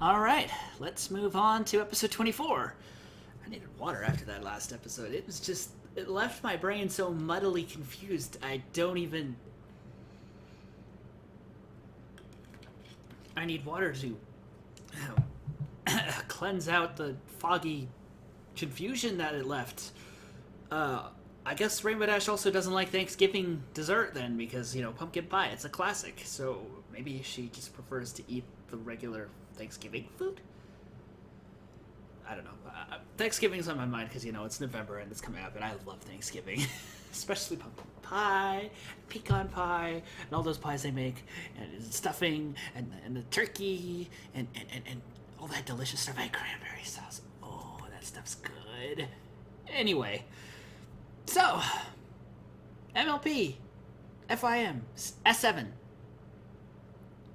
Alright, let's move on to episode 24. I needed water after that last episode. It was just, it left my brain so muddily confused. I need water to cleanse out the foggy confusion that it left. I guess Rainbow Dash also doesn't like Thanksgiving dessert then, because, pumpkin pie, it's a classic. So maybe she just prefers to eat the regular Thanksgiving food? I don't know. Thanksgiving's on my mind because, it's November and it's coming up, and I love Thanksgiving. Especially pumpkin pie, pecan pie, and all those pies they make, and stuffing, and the turkey, and all that delicious stuff, and cranberry sauce. Oh, that stuff's good. Anyway, so, MLP FiM S7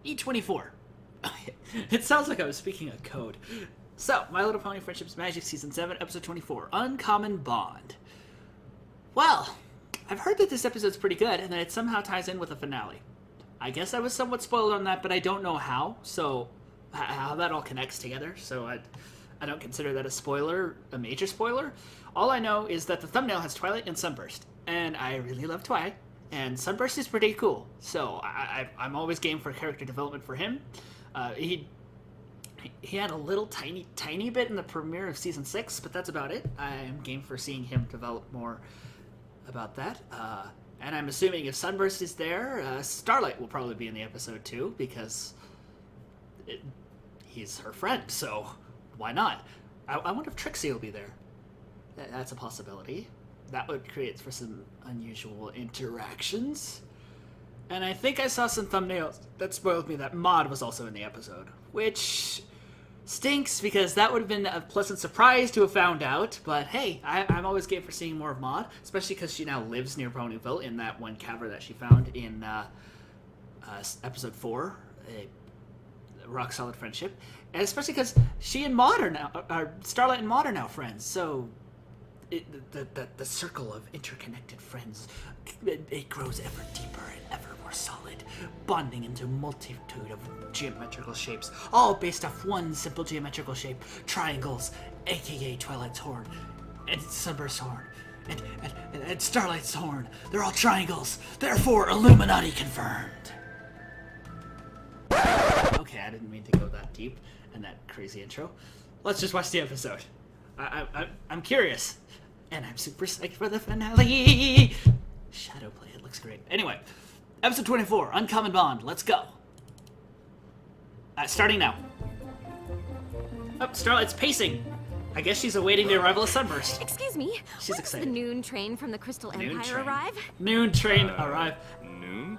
E24. It sounds like I was speaking a code. So, My Little Pony Friendship's Magic Season 7, Episode 24, Uncommon Bond. Well, I've heard that this episode's pretty good, and that it somehow ties in with the finale. I guess I was somewhat spoiled on that, but I don't know how, so how that all connects together, so I don't consider that a spoiler, a major spoiler. All I know is that the thumbnail has Twilight and Sunburst, and I really love Twilight, and Sunburst is pretty cool, so I'm always game for character development for him. He had a little tiny bit in the premiere of Season 6, but that's about it. I am game for seeing him develop more about that. And I'm assuming if Sunburst is there, Starlight will probably be in the episode too, because he's her friend, so why not? I wonder if Trixie will be there. That's a possibility. That would create for some unusual interactions. And I think I saw some thumbnails that spoiled me that Maud was also in the episode, which stinks because that would have been a pleasant surprise to have found out. But hey, I'm always game for seeing more of Maud, especially because she now lives near Ponyville in that one cavern that she found in episode 4, a rock solid friendship, and especially because she and Maud are now, Starlight and Maud are now friends. So the circle of interconnected friends, it grows ever deeper and ever more solid, bonding into a multitude of geometrical shapes, all based off one simple geometrical shape: triangles, aka Twilight's horn, and Sunburst's horn, and Starlight's horn. They're all triangles, therefore Illuminati confirmed. Okay, I didn't mean to go that deep and that crazy intro. Let's just watch the episode. I'm curious, and I'm super psyched for the finale. Shadow play, it looks great. Anyway, episode 24, Uncommon Bond. Let's go. Starting now. Oh, Starlight's pacing. I guess she's awaiting the arrival of Sunburst. Excuse me. She's excited. Does the noon train from the Crystal Empire arrive? Noon train arrive. Noon?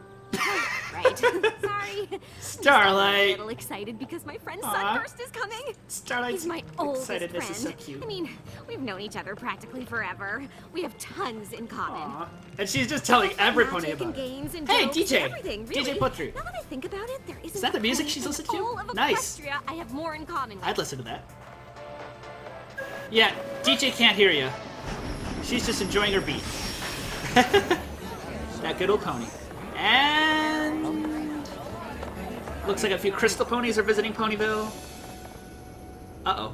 Right. Sorry. Starlight. I'm a little excited because my friend Sunburst is coming. Starlight's He's my oldest excited. friend. This is so cute. I mean, we've known each other practically forever. We have tons in common. Aww. And she's just telling every pony Magic about and it. games and Hey, jokes DJ. and everything, really. DJ Putri. Now that I think about it, there isn't Is that the music a she's pony listening in to? all of Nice. Equestria I have more in common with. I'd listen to that. Yeah, DJ can't hear you. She's just enjoying her beat. That good old pony. And looks like a few crystal ponies are visiting Ponyville. Uh-oh.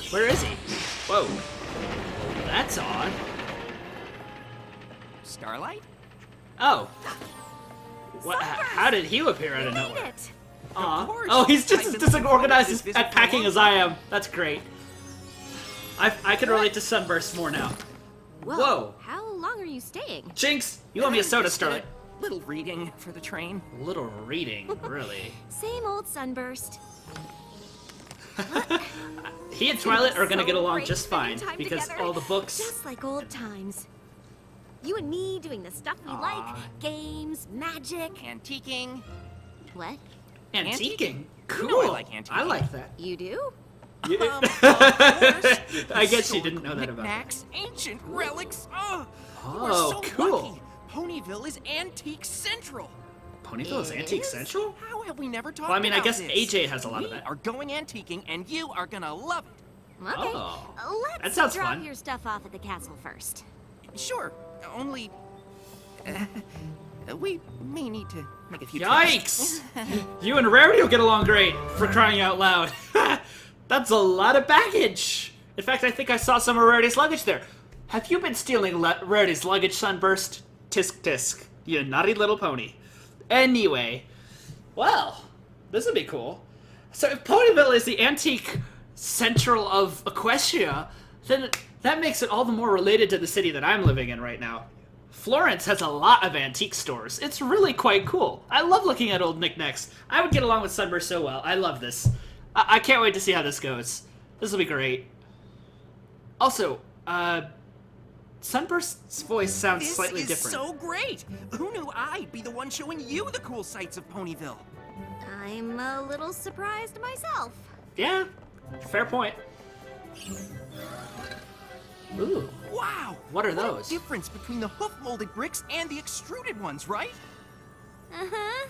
Where is he? Whoa. That's odd. Starlight? Oh. What? How did he appear out of We made nowhere? it. Aw. Of course. Oh, he's just I've as been disorganized this at for packing long. as I am. That's great. I can relate to Sunburst more now. Whoa. How long are you staying? Jinx, you owe me a soda, Just Starlight. Little reading for the train. Little reading, really. Same old Sunburst. He and Twilight are gonna So get along great just fine spending time because together, all the books. Just like old times. You and me doing the stuff we like, games, magic. Antiquing. What? Antiquing. Cool. You know I like antiquing. I like that. You do? You- Of course. I guess she didn't know that about me. Knickknacks, ancient relics. Oh, Oh, we're so cool. lucky. Ponyville is Antique Central. Ponyville is Antique Is? Central? How have we never talked Well, I mean, I about guess this? AJ has a lot of We that. are going antiquing, and you are gonna love it. Okay. Oh. Let's That sounds drop fun. your stuff off at the castle first. Sure, only... We may need to make a few Yikes! trips. You and Rarity will get along great, for crying out loud. That's a lot of baggage. In fact, I think I saw some of Rarity's luggage there. Have you been stealing Rarity's luggage, Sunburst? Tisk tisk, you naughty little pony. Anyway, well, this would be cool. So if Ponyville is the antique central of Equestria, then that makes it all the more related to the city that I'm living in right now. Florence has a lot of antique stores. It's really quite cool. I love looking at old knickknacks. I would get along with Sunburst so well. I love this. I can't wait to see how this goes. This will be great. Also, Sunburst's voice sounds slightly different. This is so great! Who knew I'd be the one showing you the cool sights of Ponyville? I'm a little surprised myself. Yeah, fair point. Ooh. Wow! What are What those? a difference between the hoof-molded bricks and the extruded ones, right? Uh-huh.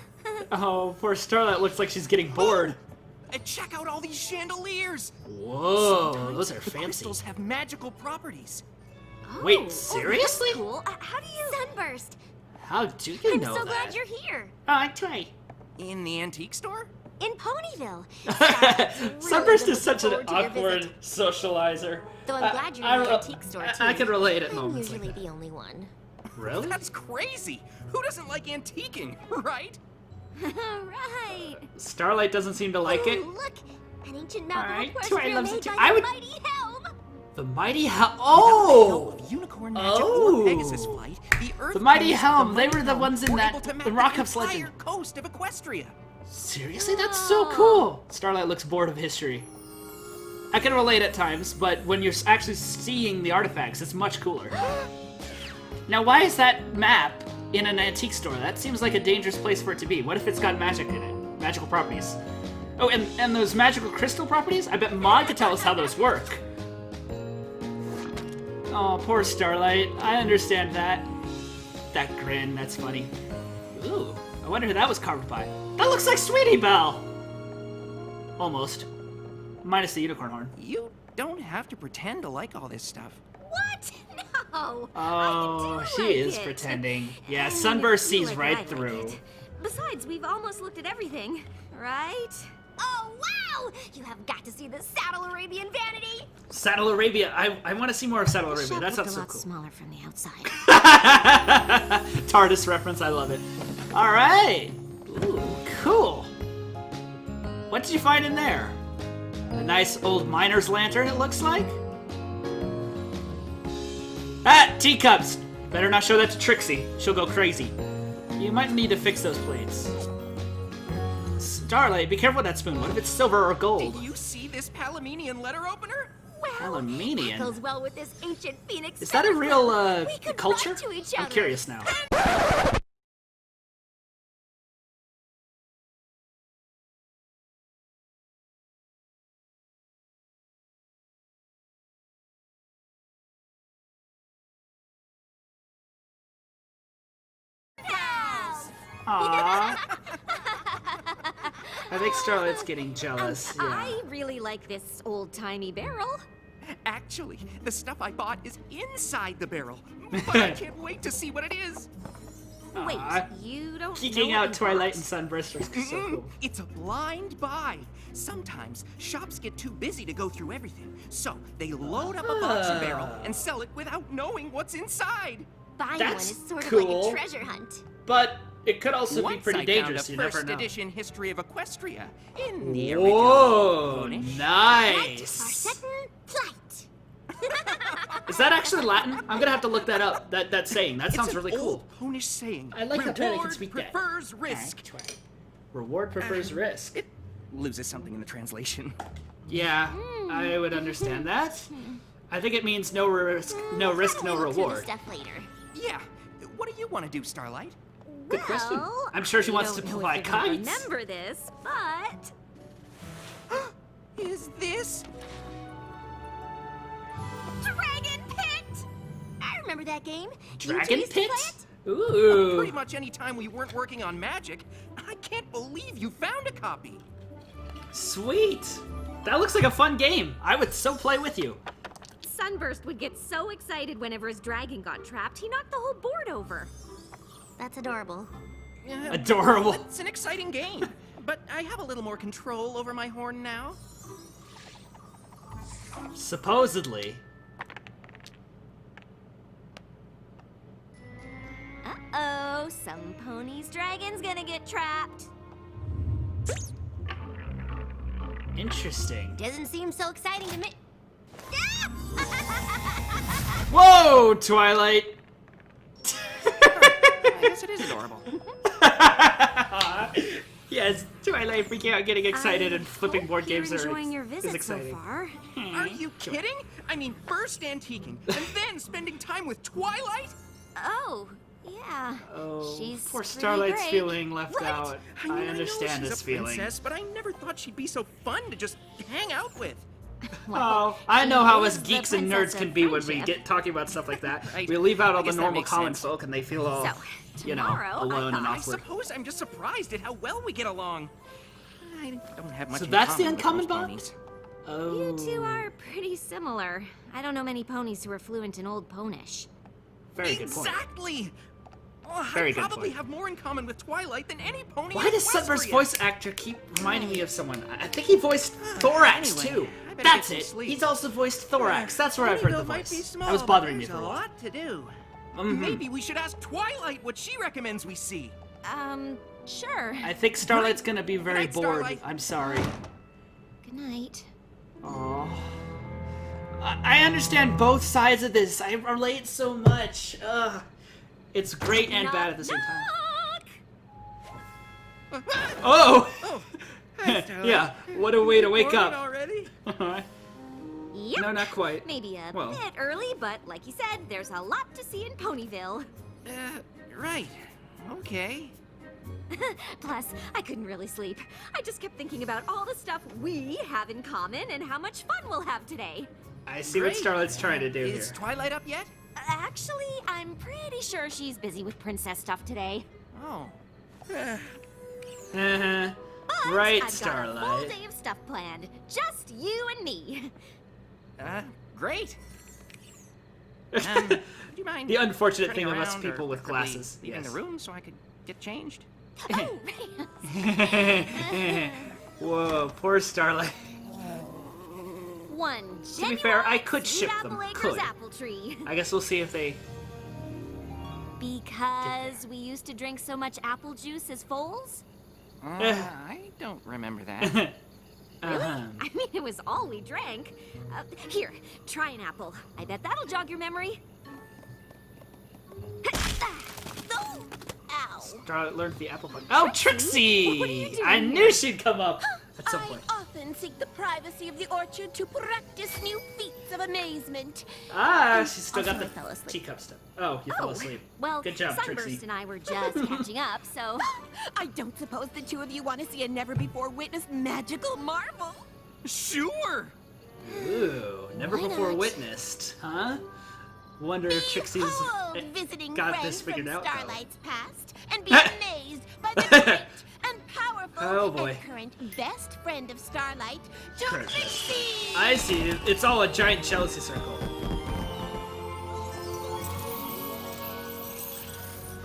Oh, poor Starlight looks like she's getting bored. And check out all these chandeliers! Whoa, Sometimes those are the fancy. crystals have magical properties. Wait, Oh, seriously? that's cool. How do you... Sunburst. How do you I'm know so that? glad you're here. Oh, I try. In the antique store? In Ponyville. Sunburst is such an Looking forward to your awkward visit. socializer. Though I'm glad you're in the antique store, too. I can relate at I'm moments usually like that. the only one. Really? That's crazy! Who doesn't like antiquing, right? Right. Starlight doesn't seem to like it. Ooh, look, an ancient map Alright, of Twilight Equestria loves it made too. by I the would- mighty helm. The mighty helm. The Oh! helm of unicorn magic Oh. or Pegasus flight, the Earth The mighty Kings of helm, the they Mighty were the Helm ones in were that- able to map the the Rockup's entire legend. coast of Equestria. Seriously, that's so cool. Starlight looks bored of history. I can relate at times, but when you're actually seeing the artifacts, it's much cooler. Now, why is that map in an antique store? That seems like a dangerous place for it to be. What if it's got magic in it? Magical properties. Oh, and those magical crystal properties? I bet Maud could tell us how those work. Oh, poor Starlight. I understand that. That grin, that's funny. Ooh, I wonder who that was carved by. That looks like Sweetie Belle! Almost. Minus the unicorn horn. You don't have to pretend to like all this stuff. What? No. Oh, I do she like is it. pretending. Yeah, I mean, Sunburst you sees like right I like through. it. Besides, we've almost looked at everything, right? Oh, wow! You have got to see the Saddle Arabian vanity! Saddle Arabia. I want to see more of Saddle The Arabia. shop That looked sounds a so lot cool. smaller from the outside. TARDIS reference, I love it. Alright! Ooh, cool. What did you find in there? A nice old miner's lantern, it looks like? Ah, teacups! Better not show that to Trixie. She'll go crazy. You might need to fix those plates. Starlight, be careful with that spoon. What if it's silver or gold? Did you see this Palamenian letter opener? Well, Palamenian? that goes well with this ancient phoenix. Is that a feather real, flow. We could culture? write to each I'm other. curious now. Pals. Aww. I think Starlight's getting jealous. Yeah. I really like this old-timey barrel. Actually, the stuff I bought is inside the barrel. But I can't wait to see what it is. Wait, Aw. you don't Geeking know out what you Twilight bought? and Sunburst are so cool. It's a blind buy. Sometimes shops get too busy to go through everything, so they load up a box and barrel and sell it without knowing what's inside. Buying That's one is sort of cool. like a treasure hunt. But it could also be Once pretty I dangerous. found You a never first know. edition history of Equestria in the original Whoa, Ponish. Right, nice. certain plight. Is that actually Latin? I'm gonna have to look that up. That saying. That sounds It's an really cool. old Ponish saying. I like how Twilight can Reward speak that. prefers risk. Reward prefers risk. It loses something in the translation. Yeah, I would understand that. I think it means no risk, no risk, no We'll look through the reward. Stuff later. Yeah. What do you want to do, Starlight? Good question. Well, I'm sure she I wants don't to know if fly you're gonna kites. Remember this, but Is this? Dragon Pit. I remember that game. You two Dragon used to play Pit? it? Ooh. Pretty much any time we weren't working on magic. I can't believe you found a copy. Sweet. That looks like a fun game. I would so play with you. Sunburst would get so excited whenever his dragon got trapped, he knocked the whole board over. That's adorable. Adorable. It's an exciting game, but I have a little more control over my horn now. Supposedly. Uh-oh, some pony's dragon's gonna get trapped. Interesting. Doesn't seem so exciting to me. Whoa, Twilight! I guess it is adorable. Yes, Twilight freaking out, getting excited, and flipping board games You're are enjoying your is visit so exciting. far. Are you kidding? I mean, first antiquing, and then spending time with Twilight? Oh, yeah. Oh, She's poor pretty Starlight's great. feeling left Right. out. I mean, I understand know she's this a feeling. princess, but I never thought she'd be so fun to just hang out with. Oh, I she know how is us the geeks and princess nerds of can be when we friendship. get talking about stuff like that. Right. We leave out I all the guess that normal makes common sense. folk, and they feel all, So, you know, tomorrow, alone and I awkward. suppose I'm just surprised at how well we get along. I don't have much So in that's the common with uncommon most bond? ponies. Oh. You two are pretty similar. I don't know many ponies who are fluent in Old Ponish. Very good point. Exactly! Oh, Very I good probably point. have more in common with Twilight than any pony Why in does Sunburst's Equestria. voice actor keep reminding me of someone? I think he voiced Thorax, Anyway, too. I better That's get it. some sleep. He's also voiced Thorax. That's where I've heard the Ponyville might be voice. small, That was but bothering me there's for a a while. lot to do. Mhm. Maybe we should ask Twilight what she recommends we see. Sure. I think Starlight's gonna be very Night, bored. Starlight. I'm sorry. Good night. Oh. I understand both sides of this. I relate so much. Ugh. It's great and bad at the same time. Knock! Oh! Oh, hi, Starlight. Yeah, what a way to wake Morning up. already? Yep. No, not quite. Maybe a Well. bit early, but like you said, there's a lot to see in Ponyville. Right. Okay. Plus, I couldn't really sleep. I just kept thinking about all the stuff we have in common and how much fun we'll have today. I see what Great. Starlight's trying to do Is here. Twilight up yet? Actually, I'm pretty sure she's busy with princess stuff today. Oh. Uh-huh. But Right, I've got a full Starlight. day of stuff planned. Just you and me. Great. Would you mind The unfortunate turning thing of us around people or with preferably glasses. leaving Yes. the room so I could get changed? Oh, Whoa, poor Starlight. one To be fair, I genuine could ship Sweet them, Apple Acres could. apple tree. I guess we'll see if they... Because we used to drink so much apple juice as foals? I don't remember that. Really? I mean, it was all we drank. Here, try an apple. I bet that'll jog your memory. Oh, ow. Starlight learned the apple button. Oh, Trixie! What are you doing I here? knew she'd come up at some point. often seek the privacy of the orchard to practice new feats of amazement. Ah, she's still Also, got I fell the asleep. teacup stuff. Oh, you fell asleep. Well, Good job, Sunburst Trixie. and I were just catching up, so... I don't suppose the two of you want to see a never-before-witnessed magical marvel. Sure. Ooh, never Why before not? witnessed, huh? Wonder if Trixie's Behold, eh, visiting got friends this figured from out. though. Starlight's past, and be amazed by the great and powerful Oh, boy. and current best friend of Starlight, Current Trixie. I see. It's all a giant jealousy circle.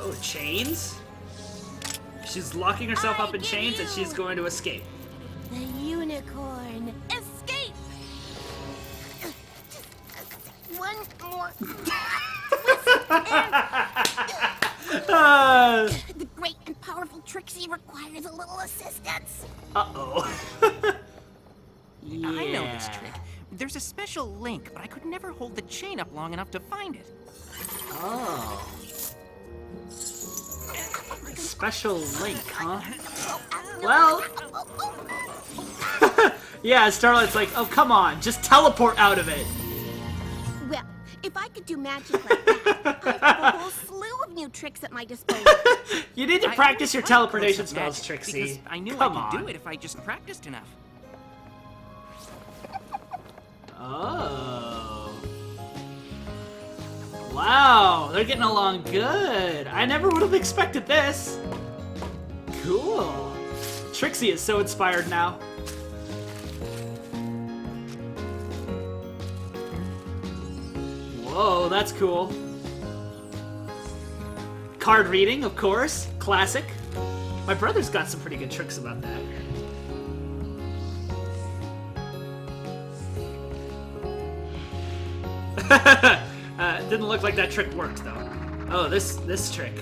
Oh, chains? She's locking herself up in give chains and you- she's going to escape. The unicorn. Escape! One more. The great and powerful Trixie requires a little assistance. Uh-oh. Yeah. I know this trick. There's a special link, but I could never hold the chain up long enough to find it. Oh. A special link, huh? Well... yeah, Starlight's like, oh, come on, just teleport out of it. Well, if I could do magic like that, I have a whole slew of new tricks at my disposal. You need to I practice your tried teleportation close-up magic spells, Trixie. Because I knew Come I could on. do it if I just practiced enough. Oh. Wow, they're getting along good. I never would have expected this. Cool. Trixie is so inspired now. Whoa, that's cool. card reading, of course. Classic. My brother's got some pretty good tricks about that. Didn't look like that trick worked, though. Oh, this trick.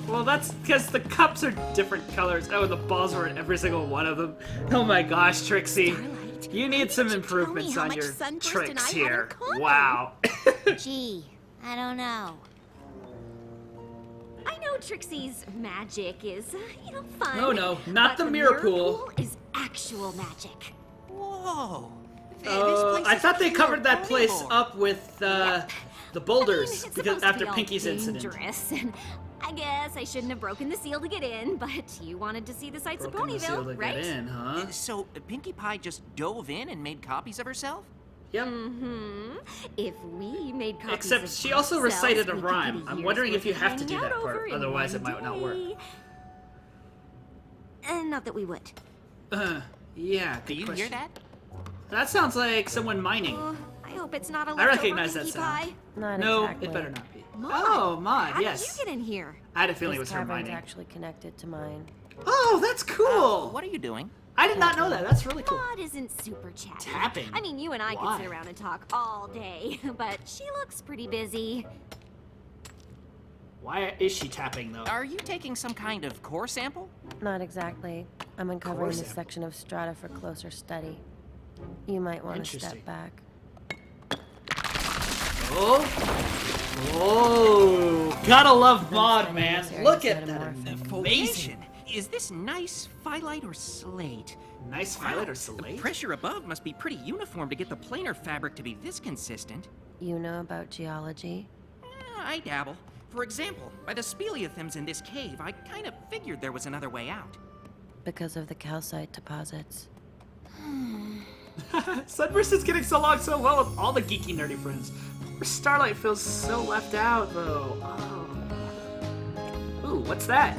Well, that's because the cups are different colors. Oh, the balls were in every single one of them. Oh my gosh, Trixie. Starlight, You need some improvements on your tricks here. Wow. Gee, I don't know. I know Trixie's magic is, fun. No, not but the mirror pool. is actual magic. Whoa. I thought they covered that place Unbelievable. up with the boulders it's because supposed to after be all Pinky's incident. dangerous, and I guess I shouldn't have broken the seal to get in, but you wanted to see the sights Broken the of seal to Ponyville, right? get in, huh? So Pinkie Pie just dove in and made copies of herself? Yep. Mm-hmm. If we made copies Except of she also ourselves, recited a we could rhyme. get a I'm year's wondering if worth you of have to do hanging that out part, over in otherwise it one might not work. day. Not that we would. Yeah, Do good you question. hear that? That sounds like someone mining. I hope it's not a I leftover recognize that Pinkie sound. Pie. Not No, exactly. it better not be. Maud, Oh, Maud, how yes. did you get in here? I had a feeling it This was her cavern's mining. actually connected to mine. Oh, that's cool. What are you doing? I did not know that. That's really cool. Maud isn't super chatty. Tapping? I mean, you and I Why? could sit around and talk all day, but she looks pretty busy. Why is she tapping though? Are you taking some kind of core sample? Not exactly. I'm uncovering Core this sample. section of strata for closer study. You might want to Interesting. step back. Oh. Oh. Gotta love Maud, spending man. this area Look as at that. metamorph. Amazing. Is this nice phyllite or slate? Nice violet or The slate? pressure above must be pretty uniform to get the planar fabric to be this consistent. You know about geology? I dabble. For example, by the speleothems in this cave, I kind of figured there was another way out. Because of the calcite deposits. Sunburst is getting so along so well with all the geeky nerdy friends. Poor Starlight feels so left out though. Oh. Ooh, what's that?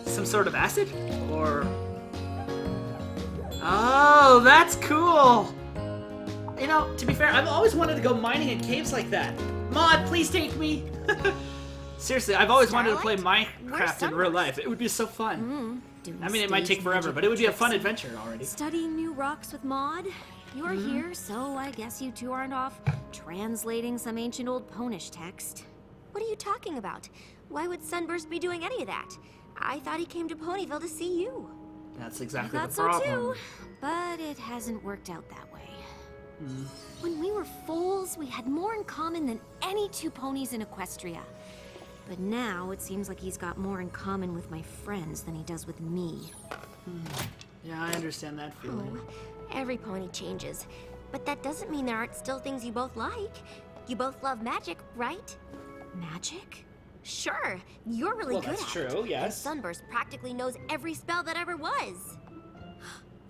Some sort of acid? Or... Oh, that's cool! You know, to be fair, I've always wanted to go mining in caves like that. Maud, please take me! Seriously, I've always wanted to play Starlight? Minecraft in real Where's life. It would be so fun. Doing I mean, it might stage take forever, magic but it would be a fun tricks and adventure already. Studying new rocks with Maud? You're here, so I guess you two aren't off translating some ancient old Ponish text. What are you talking about? Why would Sunburst be doing any of that? I thought he came to Ponyville to see you. That's I exactly thought the so problem. too, but it hasn't worked out that way. When we were foals, we had more in common than any two ponies in Equestria. But now it seems like he's got more in common with my friends than he does with me. Yeah, I understand that feeling. Every pony changes, but that doesn't mean there aren't still things you both like. You both love magic, right? Magic? Sure, you're really Well, good that's at it. true, And yes. Sunburst practically knows every spell that ever was.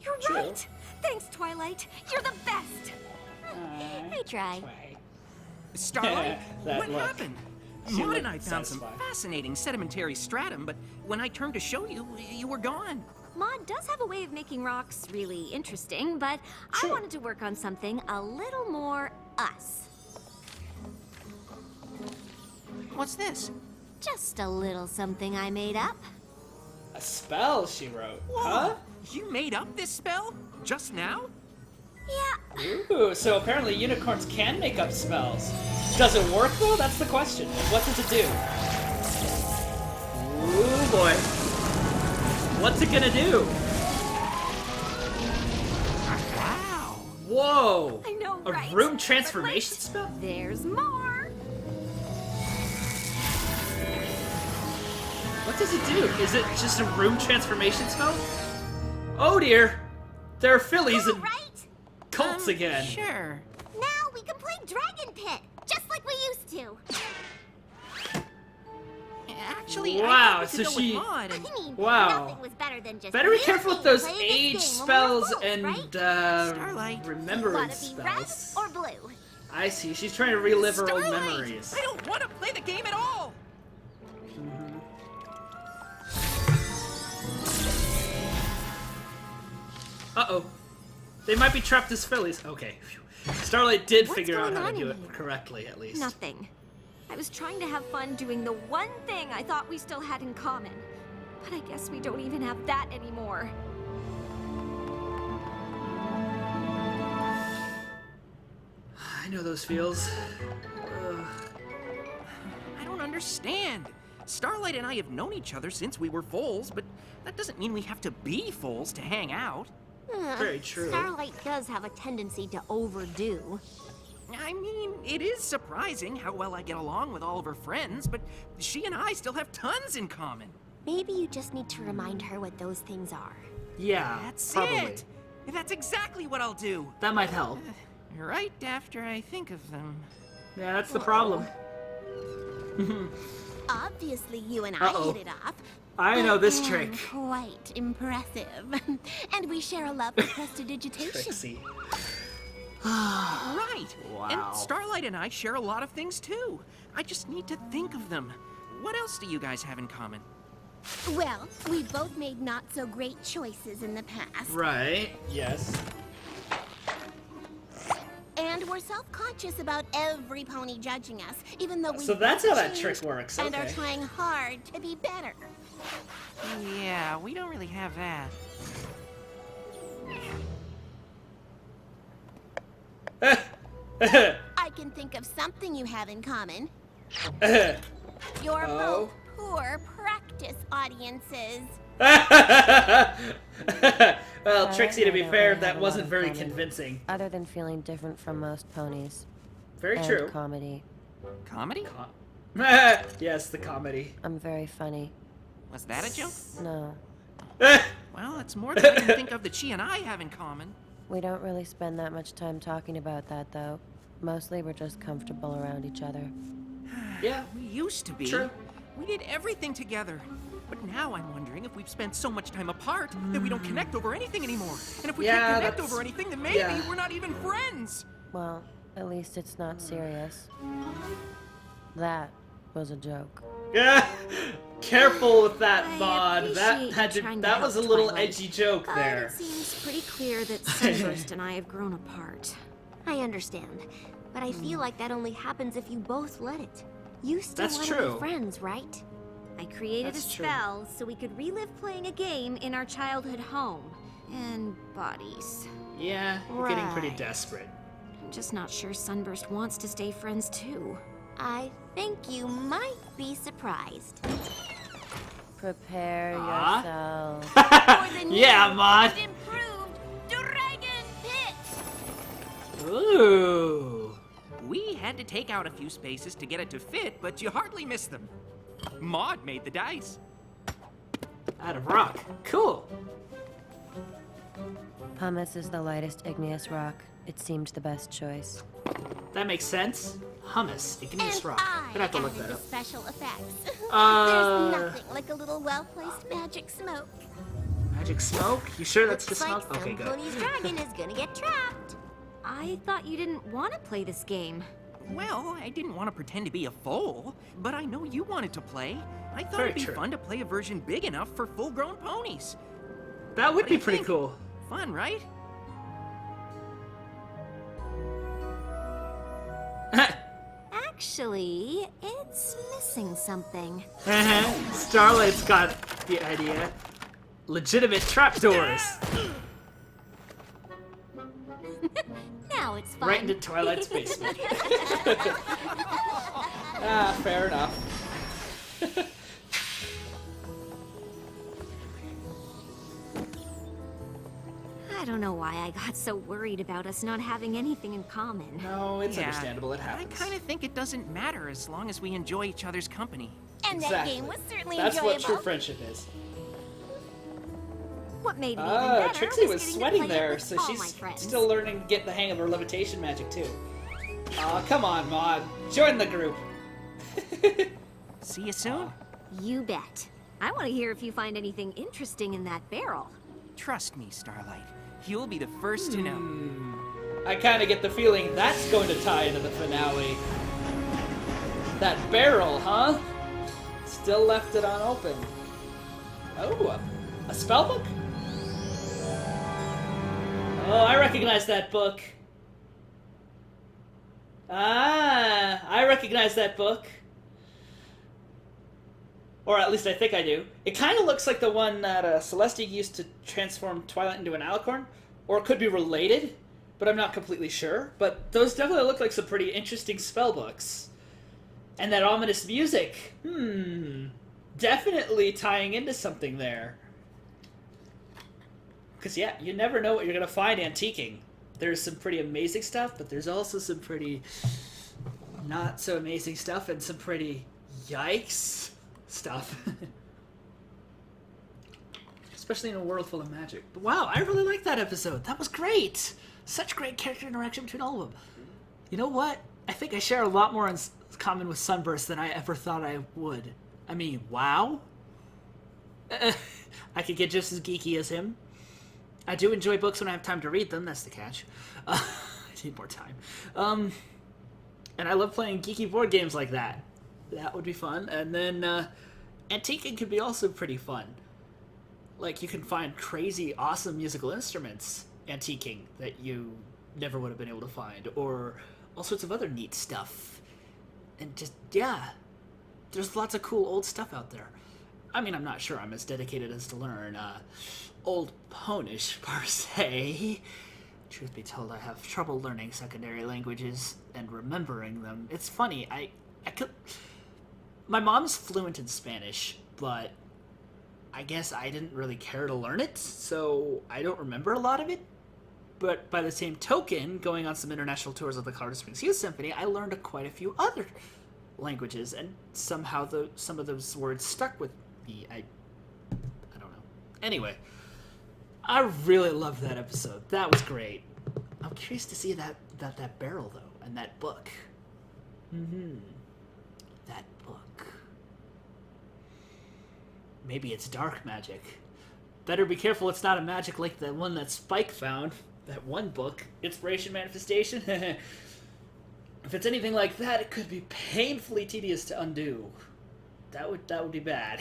You're True. right! Thanks, Twilight! You're the best! I try. Starlight, That what look. happened? She Maud looked and I found some satisfied. fascinating sedimentary stratum, but when I turned to show you, you were gone. Maud does have a way of making rocks really interesting, but I Sure. wanted to work on something a little more us. What's this? Just a little something I made up. A spell she wrote. Whoa! Huh? You made up this spell? Just now? Yeah, Ooh, so apparently unicorns can make up spells. Does it work though? That's the question. And what's it to do? Ooh boy. What's it gonna do? Wow! Whoa! I know, A right? room But transformation wait, spell? There's more. What does it do? Is it just a room transformation spell? Oh dear! There are fillies and Right? cults again. Sure. Now we can play Dragon Pit, just like we used to. Actually, Wow, I thought we so could go she- with Maud I and... mean, Wow. nothing was better than just Better be careful with those playing this age game when we were spells fools, and right? Starlight. Wanna remembrance be red spells. or blue? I see. She's trying to relive her old Starlight! memories. I don't want to play the game at all! Uh-oh. They might be trapped as fillies. Okay. Phew. Starlight did What's figure out going how to on do in it here? correctly, at least. Nothing. I was trying to have fun doing the one thing I thought we still had in common. But I guess we don't even have that anymore. I know those feels. Ugh. I don't understand. Starlight and I have known each other since we were foals, but that doesn't mean we have to be foals to hang out. Very true. Starlight does have a tendency to overdo. I mean, it is surprising how well I get along with all of her friends, but she and I still have tons in common. Maybe you just need to remind her what those things are. Yeah, That's probably. it. That's exactly what I'll do. That might help. Right after I think of them. Yeah, that's the problem. Obviously, you and Uh-oh. I hit it off. I know this am trick. Quite impressive. And we share a love for prestidigitation. Trixie. Right. Wow. And Starlight and I share a lot of things too. I just need to think of them. What else do you guys have in common? Well, we both made not so great choices in the past. Right, yes. And we're self-conscious about every pony judging us, even though we So that's both how that changed trick works, and are okay. trying hard to be better. Yeah, we don't really have that. I can think of something you have in common. You're Oh. both poor practice audiences. Well, Trixie, to be I don't fair, really that have a lot wasn't in very common. convincing. Other than feeling different from most ponies. Very and true. comedy. Comedy? Yes, the comedy. I'm very funny. Was that a joke? No, Well, it's more than I can think of that she and I have in common. we don't really spend that much time talking about that, though. Mostly we're just comfortable around each other. Yeah, We used to be. True. We did everything together. But now I'm wondering if we've spent so much time apart that we don't connect over anything anymore. And if we Yeah, can't connect that's- over anything, then maybe yeah. we're not even friends. Well, at least it's not serious. That was a joke. yeah. Careful with that, I Mod. That appreciate had you to, trying to that was a help little Twilight. edgy joke But there. it seems pretty clear that Sunburst and I have grown apart. I understand, but I feel like that only happens if you both let it. You still That's want to true. be friends, right? I created That's a true. spell so we could relive playing a game in our childhood home. And bodies. Yeah, you're getting pretty Right. desperate. I'm just not sure Sunburst wants to stay friends too. I think you might be surprised. Prepare Ah. yourself. For the new Yeah, Mod. and improved Dragon Pit! Ooh. We had to take out a few spaces to get it to fit, but you hardly missed them. Maud made the dice. Out of rock. Cool. Pumice is the lightest igneous rock. It seemed the best choice. That makes sense. Hummus, igneous And rock. I I'm gonna have to look added that the up. special effects. Uh, There's nothing like a little well-placed magic smoke. Magic smoke? You sure that's Looks just like smoke? Okay, some good. pony's dragon is gonna get trapped. I thought you didn't want to play this game. Well, I didn't want to pretend to be a foal, but I know you wanted to play. I thought Very it'd be true. fun to play a version big enough for full-grown ponies. That would What do be you pretty think? cool. Fun, right? Actually, it's missing something. Starlight's got the idea. Legitimate trapdoors. Now it's fun. Right into Twilight's basement. Ah, fair enough. I don't know why I got so worried about us not having anything in common. No, it's Yeah, understandable. It I happens. kind of think it doesn't matter as long as we enjoy each other's company. And that Exactly. game was certainly That's enjoyable. what true friendship is. What made it even Ah, better Trixie was getting to sweating play it there, with so all my she's friends. still learning to get the hang of her levitation magic too. Aw, come on, Maud. Join the group. See you soon? You bet. I want to hear if you find anything interesting in that barrel. Trust me, Starlight. You'll be the first to know. I kind of get the feeling that's going to tie into the finale. That barrel, huh? Still left it unopened. Oh, a spell book? Oh, I recognize that book. Ah, I recognize that book. Or at least I think I do. It kind of looks like the one that Celestia used to transform Twilight into an alicorn. Or it could be related, but I'm not completely sure. But those definitely look like some pretty interesting spell books. And that ominous music. Definitely tying into something there. Because, yeah, you never know what you're going to find antiquing. There's some pretty amazing stuff, but there's also some pretty not so amazing stuff and some pretty yikes stuff. Especially in a world full of magic. But wow, I really liked that episode. That was great. Such great character interaction between all of them. You know what? I think I share a lot more in common with Sunburst than I ever thought I would. I mean, wow. I could get just as geeky as him. I do enjoy books when I have time to read them. That's the catch. I need more time. And I love playing geeky board games like that. That would be fun. And then antiquing could be also pretty fun. Like, you can find crazy, awesome musical instruments antiquing that you never would have been able to find. Or all sorts of other neat stuff. And just, yeah. There's lots of cool old stuff out there. I mean, I'm not sure I'm as dedicated as to learn Old Ponish, per se. Truth be told, I have trouble learning secondary languages and remembering them. It's funny, I could... My mom's fluent in Spanish, but I guess I didn't really care to learn it, so I don't remember a lot of it. But by the same token, going on some international tours of the Colorado Springs Youth Symphony, I learned quite a few other languages, and somehow some of those words stuck with me. I don't know. Anyway, I really loved that episode. That was great. I'm curious to see that barrel, though, and that book. That book. Maybe it's dark magic. Better be careful it's not a magic like the one that Spike found. That one book. Inspiration Manifestation. If it's anything like that, it could be painfully tedious to undo. That would be bad.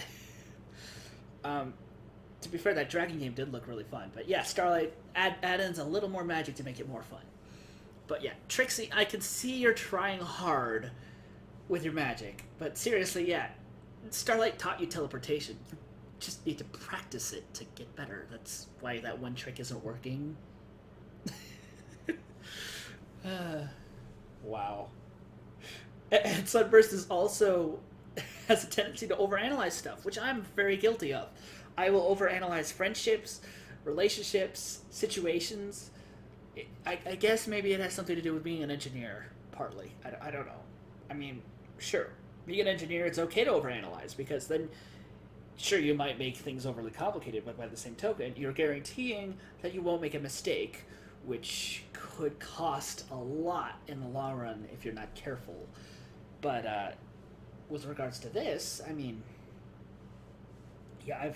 To be fair, that dragon game did look really fun. But yeah, Starlight, add in a little more magic to make it more fun. But yeah, Trixie, I can see you're trying hard with your magic. But seriously, yeah, Starlight taught you teleportation. You just need to practice it to get better. That's why that one trick isn't working. Wow. And Sunburst is also has a tendency to overanalyze stuff, which I'm very guilty of. I will overanalyze friendships, relationships, situations. I guess maybe it has something to do with being an engineer, partly. I don't know. I mean, sure, being an engineer, it's okay to overanalyze, because then, sure, you might make things overly complicated, but by the same token, you're guaranteeing that you won't make a mistake, which could cost a lot in the long run if you're not careful. But with regards to this, I mean, yeah,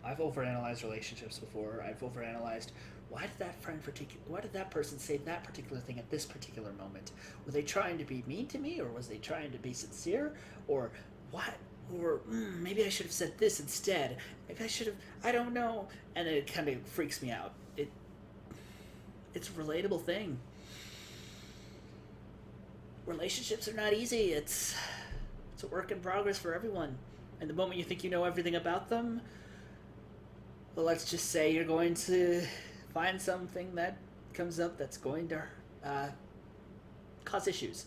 I've overanalyzed relationships before. I've overanalyzed why did that person say that particular thing at this particular moment? Were they trying to be mean to me, or was they trying to be sincere, or what? Or maybe I should have said this instead. Maybe I should have. I don't know. And it kind of freaks me out. It's a relatable thing. Relationships are not easy. It's a work in progress for everyone. And the moment you think you know everything about them, well, let's just say you're going to find something that comes up that's going to cause issues.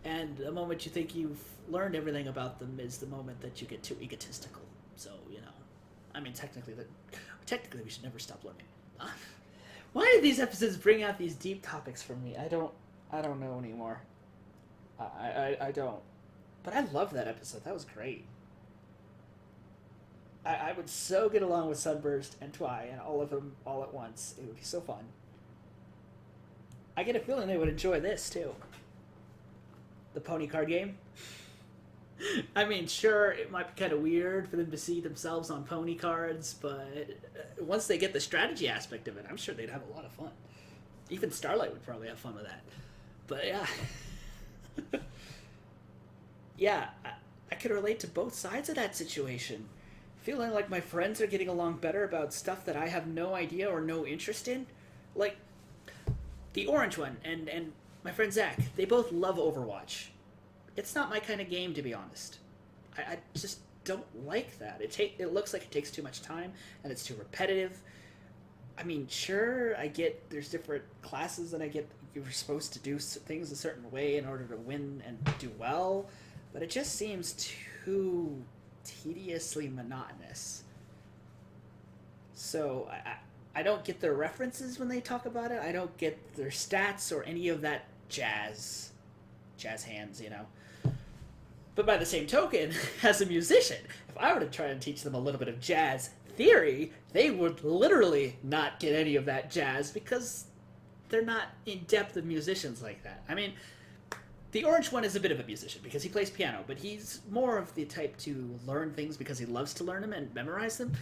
And the moment you think you've learned everything about them is the moment that you get too egotistical. So, you know, I mean, technically we should never stop learning. Why do these episodes bring out these deep topics for me? I don't know anymore. I don't. But I love that episode. That was great. I would so get along with Sunburst and Twy and all of them all at once. It would be so fun. I get a feeling they would enjoy this, too. The pony card game. I mean, sure, it might be kind of weird for them to see themselves on pony cards, but once they get the strategy aspect of it, I'm sure they'd have a lot of fun. Even Starlight would probably have fun with that. But yeah. Yeah, I could relate to both sides of that situation. Feeling like my friends are getting along better about stuff that I have no idea or no interest in. Like, the orange one and my friend Zach, they both love Overwatch. It's not my kind of game, to be honest. I just don't like that. It looks like it takes too much time, and it's too repetitive. I mean, sure, I get there's different classes, and I get you're supposed to do things a certain way in order to win and do well, but it just seems too tediously monotonous. So I don't get their references when they talk about it. I don't get their stats or any of that jazz hands, you know. But by the same token, as a musician, if I were to try and teach them a little bit of jazz theory, they would literally not get any of that jazz because they're not in-depth of musicians like that. I mean, the orange one is a bit of a musician because he plays piano, but he's more of the type to learn things because he loves to learn them and memorize them.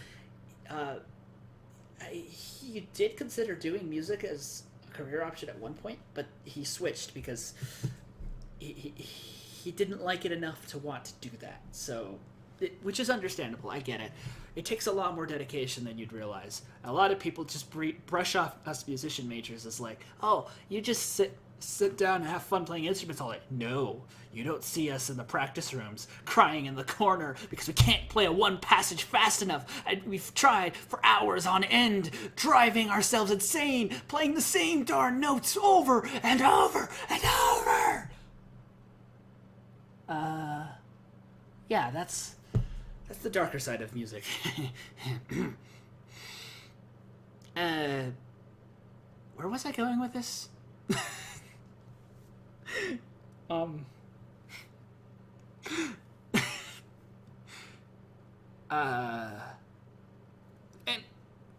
He did consider doing music as a career option at one point, but he switched because he didn't like it enough to want to do that. So, which is understandable. I get it. It takes a lot more dedication than you'd realize. A lot of people just brush off us musician majors as like, oh, you just sit down and have fun playing instruments all day. No, you don't see us in the practice rooms crying in the corner because we can't play a one passage fast enough, and we've tried for hours on end, driving ourselves insane, playing the same darn notes over and over and over. Yeah, that's the darker side of music. Where was I going with this? And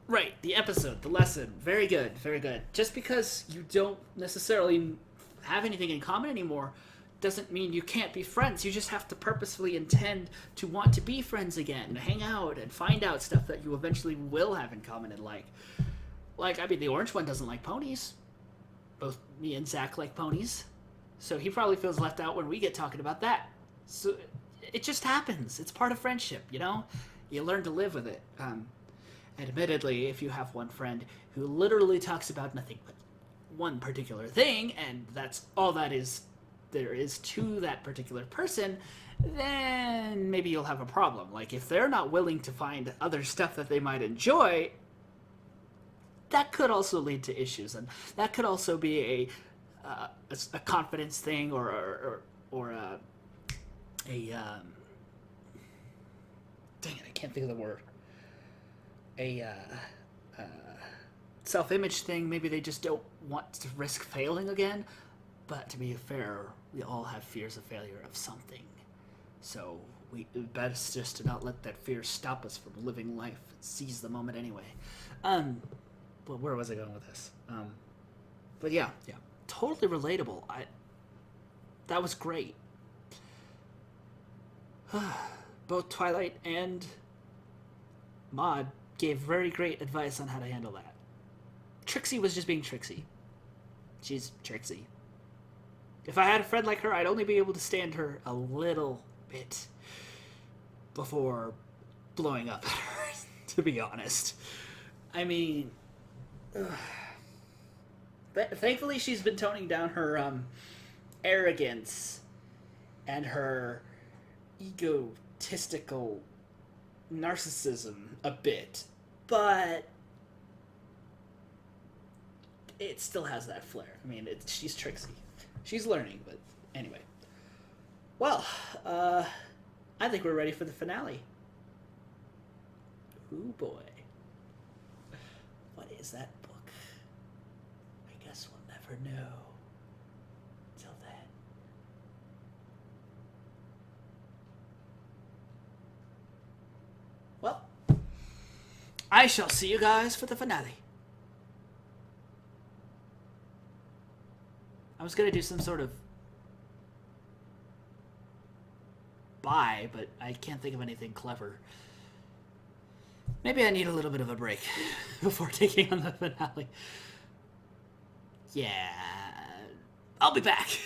right, the episode, the lesson, very good, very good. Just because you don't necessarily have anything in common anymore doesn't mean you can't be friends. You just have to purposefully intend to want to be friends again, hang out, and find out stuff that you eventually will have in common and like. Like, I mean, the orange one doesn't like ponies. Both me and Zach like ponies. So he probably feels left out when we get talking about that. So it just happens. It's part of friendship, you know? You learn to live with it. Admittedly, if you have one friend who literally talks about nothing but one particular thing, and that's all there is to that particular person, then maybe you'll have a problem. Like, if they're not willing to find other stuff that they might enjoy, that could also lead to issues, and that could also be a confidence thing or a dang it, I can't think of the word. A self-image thing. Maybe they just don't want to risk failing again. But to be fair, we all have fears of failure of something. So best just to not let that fear stop us from living life and seize the moment anyway. But where was I going with this? But yeah, totally relatable. That was great. Both Twilight and Maud gave very great advice on how to handle that. Trixie was just being Trixie. She's Trixie. If I had a friend like her, I'd only be able to stand her a little bit before blowing up at her, to be honest. I mean, thankfully she's been toning down her arrogance and her egotistical narcissism a bit, but it still has that flair. I mean, she's Trixie. She's learning, but anyway. Well, I think we're ready for the finale. Ooh, boy. What is that book? I guess we'll never know. Till then. Well, I shall see you guys for the finale. I was going to do some sort of bye, but I can't think of anything clever. Maybe I need a little bit of a break before taking on the finale. Yeah, I'll be back.